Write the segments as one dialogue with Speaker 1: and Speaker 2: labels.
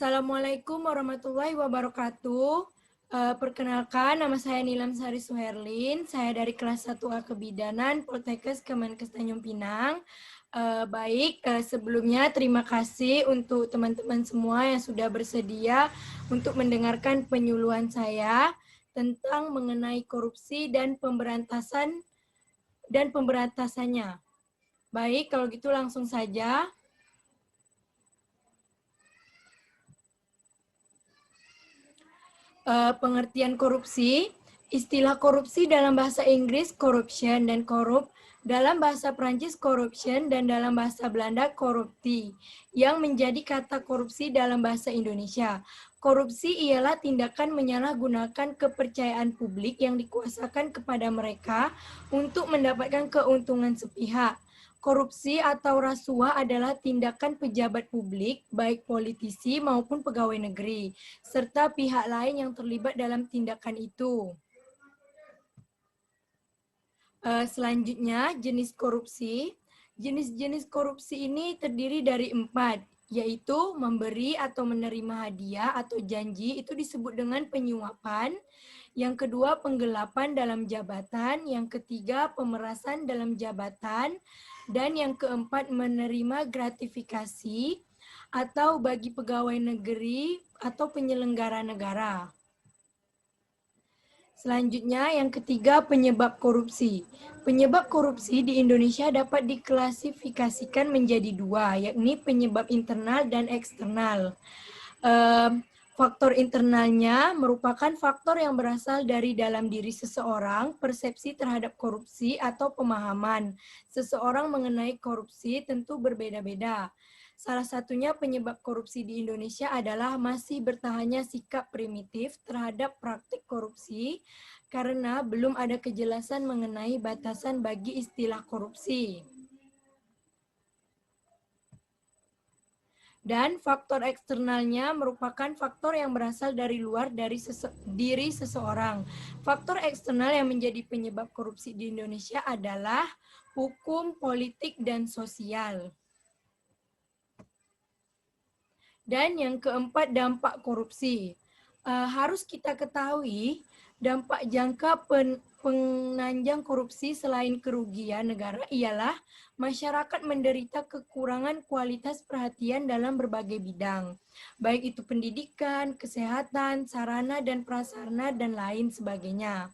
Speaker 1: Assalamualaikum warahmatullahi wabarakatuh. Perkenalkan, nama saya Nilam Sari Suherlin. Saya dari kelas 1A Kebidanan Poltekkes Kemenkes Tanjung Pinang. Sebelumnya terima kasih untuk teman-teman semua yang sudah bersedia untuk mendengarkan penyuluhan saya tentang mengenai korupsi dan pemberantasannya. Baik, kalau gitu langsung saja. Pengertian korupsi, istilah korupsi dalam bahasa Inggris corruption dan korup, dalam bahasa Prancis corruption dan dalam bahasa Belanda korupti, yang menjadi kata korupsi dalam bahasa Indonesia. Korupsi ialah tindakan menyalahgunakan kepercayaan publik yang dikuasakan kepada mereka untuk mendapatkan keuntungan sepihak. Korupsi atau rasuah adalah tindakan pejabat publik, baik politisi maupun pegawai negeri, serta pihak lain yang terlibat dalam tindakan itu. Selanjutnya, jenis korupsi. Jenis-jenis korupsi ini terdiri dari 4, yaitu memberi atau menerima hadiah atau janji, itu disebut dengan penyuapan. Yang kedua, penggelapan dalam jabatan. Yang ketiga, pemerasan dalam jabatan. Dan yang keempat, menerima gratifikasi atau bagi pegawai negeri atau penyelenggara negara. Selanjutnya, yang ketiga, penyebab korupsi. Penyebab korupsi di Indonesia dapat diklasifikasikan menjadi 2, yakni penyebab internal dan eksternal. Faktor internalnya merupakan faktor yang berasal dari dalam diri seseorang, persepsi terhadap korupsi atau pemahaman seseorang mengenai korupsi tentu berbeda-beda. Salah satunya penyebab korupsi di Indonesia adalah masih bertahannya sikap primitif terhadap praktik korupsi karena belum ada kejelasan mengenai batasan bagi istilah korupsi. Dan faktor eksternalnya merupakan faktor yang berasal dari luar dari diri seseorang. Faktor eksternal yang menjadi penyebab korupsi di Indonesia adalah hukum, politik, dan sosial. Dan yang keempat, dampak korupsi. Harus kita ketahui, dampak jangka penanjang korupsi selain kerugian negara ialah masyarakat menderita kekurangan kualitas perhatian dalam berbagai bidang, baik itu pendidikan, kesehatan, sarana dan prasarana, dan lain sebagainya.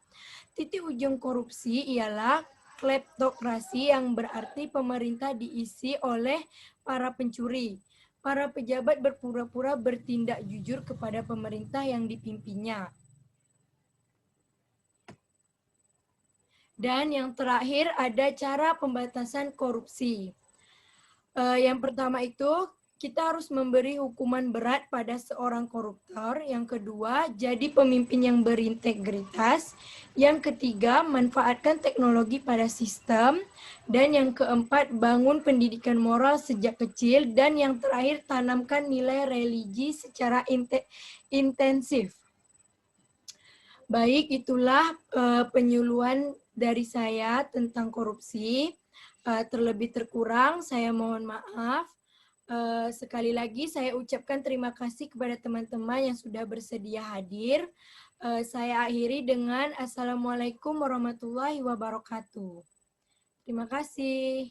Speaker 1: Titik ujung korupsi ialah kleptokrasi, yang berarti pemerintah diisi oleh para pencuri. Para pejabat berpura-pura bertindak jujur kepada pemerintah yang dipimpinnya. Dan yang terakhir ada cara pembatasan korupsi. Yang pertama itu kita harus memberi hukuman berat pada seorang koruptor. Yang kedua, jadi pemimpin yang berintegritas. Yang ketiga, manfaatkan teknologi pada sistem. Dan yang keempat, bangun pendidikan moral sejak kecil. Dan yang terakhir, tanamkan nilai religi secara intensif. Baik, itulah penyuluhan dari saya tentang korupsi. Terlebih terkurang, saya mohon maaf. Sekali lagi saya ucapkan terima kasih kepada teman-teman yang sudah bersedia hadir. Saya akhiri dengan Assalamualaikum warahmatullahi wabarakatuh. Terima kasih.